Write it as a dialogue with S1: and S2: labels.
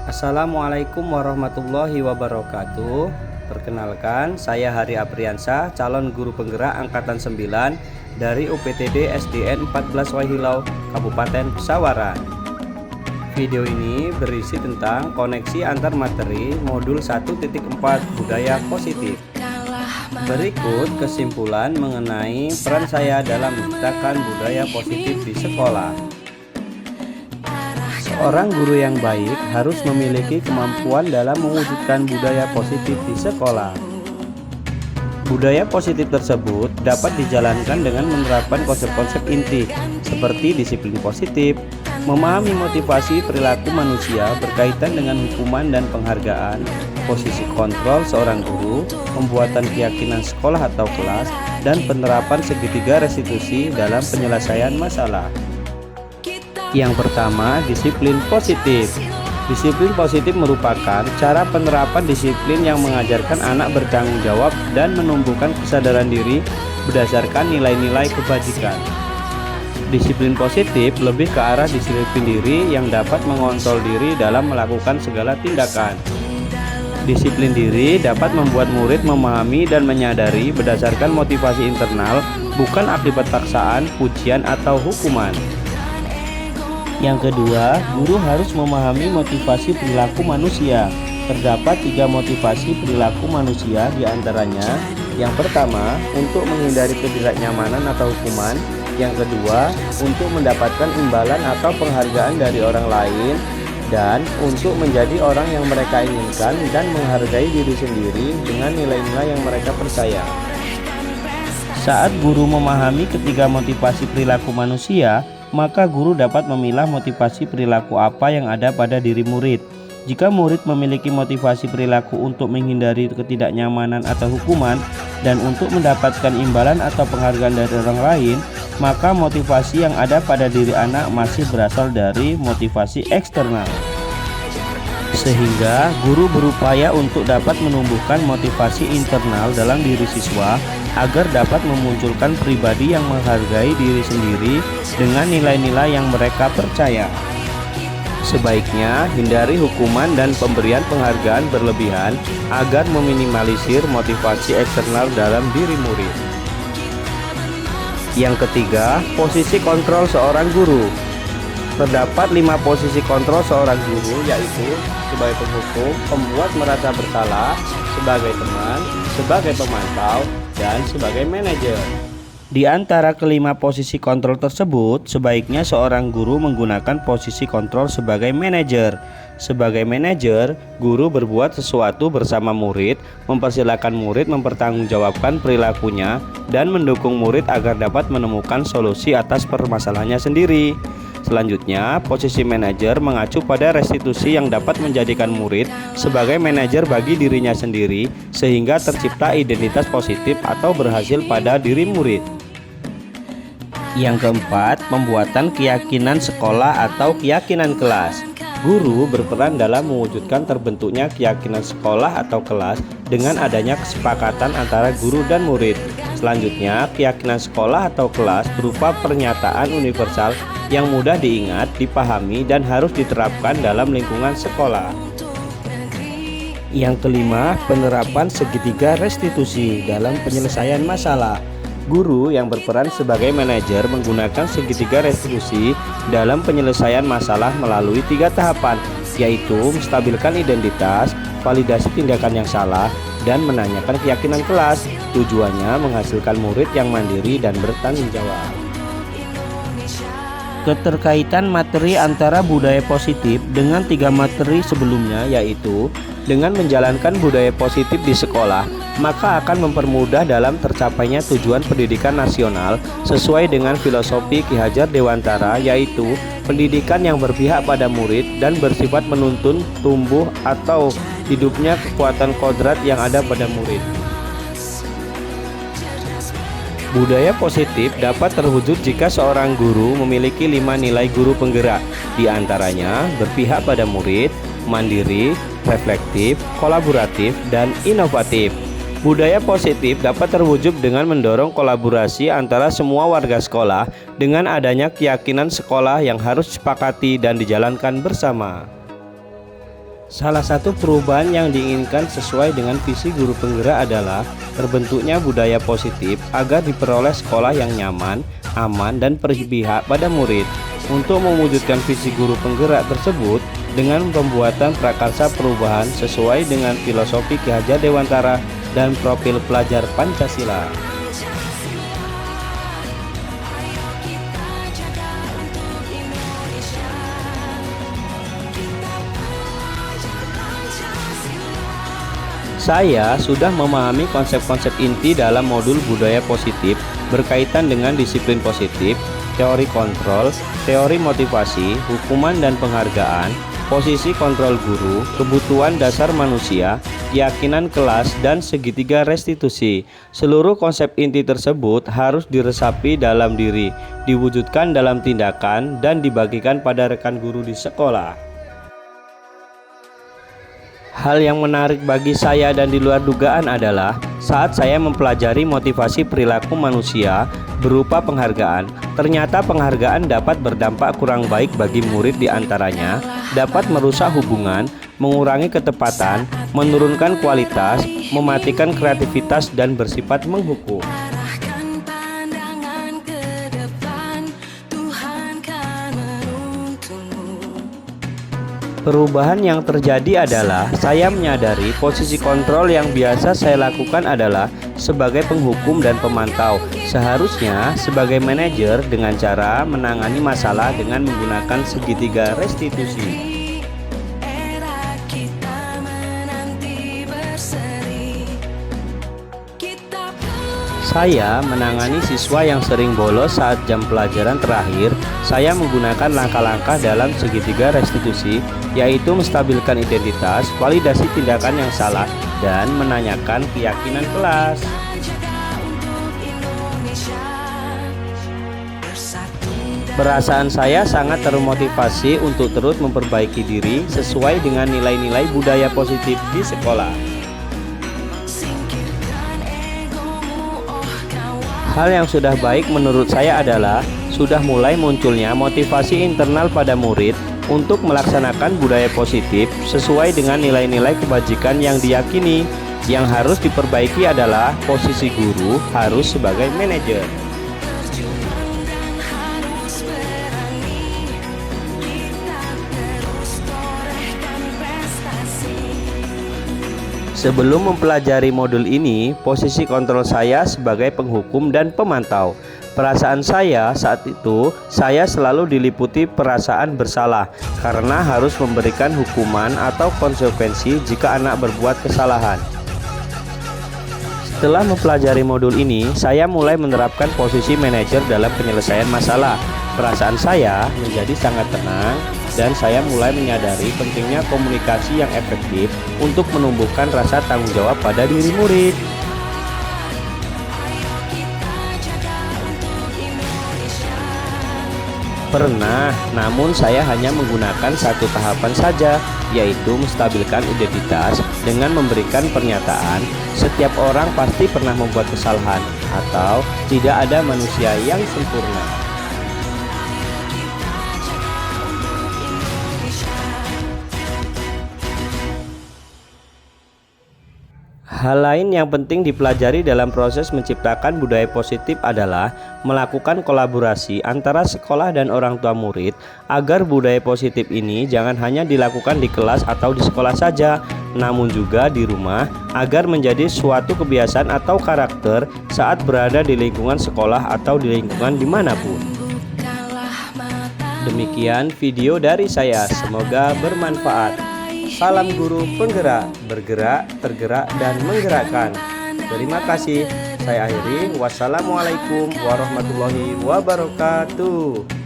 S1: Assalamualaikum warahmatullahi wabarakatuh. Perkenalkan, saya Hari Apriansyah, calon guru penggerak angkatan 9 dari UPTD SDN 14 Wahilau, Kabupaten Pesawaran. Video ini berisi tentang koneksi antar materi modul 1.4 budaya positif. Berikut kesimpulan mengenai peran saya dalam menciptakan budaya positif di sekolah. Seorang guru yang baik harus memiliki kemampuan dalam mewujudkan budaya positif di sekolah. Budaya positif tersebut dapat dijalankan dengan menerapkan konsep-konsep inti seperti disiplin positif, memahami motivasi perilaku manusia berkaitan dengan hukuman dan penghargaan, posisi kontrol seorang guru, pembuatan keyakinan sekolah atau kelas, dan penerapan segitiga restitusi dalam penyelesaian masalah. Yang pertama, disiplin positif. Disiplin positif merupakan cara penerapan disiplin yang mengajarkan anak bertanggung jawab dan menumbuhkan kesadaran diri berdasarkan nilai-nilai kebajikan. Disiplin positif lebih ke arah disiplin diri yang dapat mengontrol diri dalam melakukan segala tindakan. Disiplin diri dapat membuat murid memahami dan menyadari berdasarkan motivasi internal, bukan akibat paksaan, pujian, atau hukuman. Yang kedua, guru harus memahami motivasi perilaku manusia. Terdapat 3 motivasi perilaku manusia, diantaranya: yang pertama, untuk menghindari ketidaknyamanan atau hukuman; yang kedua, untuk mendapatkan imbalan atau penghargaan dari orang lain; dan untuk menjadi orang yang mereka inginkan dan menghargai diri sendiri dengan nilai-nilai yang mereka percaya. Saat guru memahami ketiga motivasi perilaku manusia, maka guru dapat memilah motivasi perilaku apa yang ada pada diri murid. Jika murid memiliki motivasi perilaku untuk menghindari ketidaknyamanan atau hukuman dan untuk mendapatkan imbalan atau penghargaan dari orang lain, maka motivasi yang ada pada diri anak masih berasal dari motivasi eksternal. Sehingga guru berupaya untuk dapat menumbuhkan motivasi internal dalam diri siswa agar dapat memunculkan pribadi yang menghargai diri sendiri dengan nilai-nilai yang mereka percaya. Sebaiknya hindari hukuman dan pemberian penghargaan berlebihan agar meminimalisir motivasi eksternal dalam diri murid. Yang ketiga, posisi kontrol seorang guru. Terdapat 5 posisi kontrol seorang guru, yaitu sebagai penghukum, pembuat merasa bersalah, sebagai teman, sebagai pemantau, dan sebagai manajer. Di antara kelima posisi kontrol tersebut, sebaiknya seorang guru menggunakan posisi kontrol sebagai manajer. Sebagai manajer, guru berbuat sesuatu bersama murid, mempersilahkan murid mempertanggungjawabkan perilakunya, dan mendukung murid agar dapat menemukan solusi atas permasalahannya sendiri. Selanjutnya, posisi manajer mengacu pada restitusi yang dapat menjadikan murid sebagai manajer bagi dirinya sendiri, sehingga tercipta identitas positif atau berhasil pada diri murid. Yang keempat, pembuatan keyakinan sekolah atau keyakinan kelas. Guru berperan dalam mewujudkan terbentuknya keyakinan sekolah atau kelas dengan adanya kesepakatan antara guru dan murid. Selanjutnya, keyakinan sekolah atau kelas berupa pernyataan universal yang mudah diingat, dipahami, dan harus diterapkan dalam lingkungan sekolah. Yang kelima, penerapan segitiga restitusi dalam penyelesaian masalah. Guru yang berperan sebagai manajer menggunakan segitiga restitusi dalam penyelesaian masalah melalui 3 tahapan, yaitu menstabilkan identitas, validasi tindakan yang salah, dan menanyakan keyakinan kelas. Tujuannya menghasilkan murid yang mandiri dan bertanggung jawab. Keterkaitan materi antara budaya positif dengan 3 materi sebelumnya, yaitu dengan menjalankan budaya positif di sekolah, maka akan mempermudah dalam tercapainya tujuan pendidikan nasional sesuai dengan filosofi Ki Hajar Dewantara, yaitu pendidikan yang berpihak pada murid dan bersifat menuntun tumbuh atau hidupnya kekuatan kodrat yang ada pada murid. Budaya positif dapat terwujud jika seorang guru memiliki 5 nilai guru penggerak, diantaranya berpihak pada murid, mandiri, reflektif, kolaboratif, dan inovatif. Budaya positif dapat terwujud dengan mendorong kolaborasi antara semua warga sekolah dengan adanya keyakinan sekolah yang harus disepakati dan dijalankan bersama. Salah satu perubahan yang diinginkan sesuai dengan visi guru penggerak adalah terbentuknya budaya positif agar diperoleh sekolah yang nyaman, aman, dan berpihak pada murid. Untuk mewujudkan visi guru penggerak tersebut dengan pembuatan prakarsa perubahan sesuai dengan filosofi Ki Hajar Dewantara dan profil pelajar Pancasila. Saya sudah memahami konsep-konsep inti dalam modul budaya positif berkaitan dengan disiplin positif, teori kontrol, teori motivasi, hukuman dan penghargaan, posisi kontrol guru, kebutuhan dasar manusia, keyakinan kelas, dan segitiga restitusi. Seluruh konsep inti tersebut harus diresapi dalam diri, diwujudkan dalam tindakan, dan dibagikan pada rekan guru di sekolah. Hal yang menarik bagi saya dan di luar dugaan adalah saat saya mempelajari motivasi perilaku manusia berupa penghargaan. Ternyata penghargaan dapat berdampak kurang baik bagi murid, diantaranya dapat merusak hubungan, mengurangi ketepatan, menurunkan kualitas, mematikan kreativitas, dan bersifat menghukum. Perubahan yang terjadi adalah saya menyadari posisi kontrol yang biasa saya lakukan adalah sebagai penghukum dan pemantau. Seharusnya sebagai manajer dengan cara menangani masalah dengan menggunakan segitiga restitusi. Saya menangani siswa yang sering bolos saat jam pelajaran terakhir. Saya menggunakan langkah-langkah dalam segitiga restitusi, yaitu menstabilkan identitas, validasi tindakan yang salah, dan menanyakan keyakinan kelas. Perasaan saya sangat termotivasi untuk terus memperbaiki diri sesuai dengan nilai-nilai budaya positif di sekolah. Hal yang sudah baik menurut saya adalah sudah mulai munculnya motivasi internal pada murid untuk melaksanakan budaya positif sesuai dengan nilai-nilai kebajikan yang diyakini. Yang harus diperbaiki adalah posisi guru harus sebagai manajer. Sebelum mempelajari modul ini, posisi kontrol saya sebagai penghukum dan pemantau. Perasaan saya saat itu, saya selalu diliputi perasaan bersalah karena harus memberikan hukuman atau konsekuensi jika anak berbuat kesalahan. Setelah mempelajari modul ini, saya mulai menerapkan posisi manajer dalam penyelesaian masalah. Perasaan saya menjadi sangat tenang dan saya mulai menyadari pentingnya komunikasi yang efektif untuk menumbuhkan rasa tanggung jawab pada diri murid. Pernah, namun saya hanya menggunakan satu tahapan saja, yaitu menstabilkan identitas dengan memberikan pernyataan setiap orang pasti pernah membuat kesalahan atau tidak ada manusia yang sempurna. Hal lain yang penting dipelajari dalam proses menciptakan budaya positif adalah melakukan kolaborasi antara sekolah dan orang tua murid agar budaya positif ini jangan hanya dilakukan di kelas atau di sekolah saja, namun juga di rumah agar menjadi suatu kebiasaan atau karakter saat berada di lingkungan sekolah atau di lingkungan dimanapun. Demikian video dari saya, semoga bermanfaat. Salam guru penggerak, bergerak, tergerak, dan menggerakkan. Terima kasih. Saya akhiri. Wassalamualaikum warahmatullahi wabarakatuh.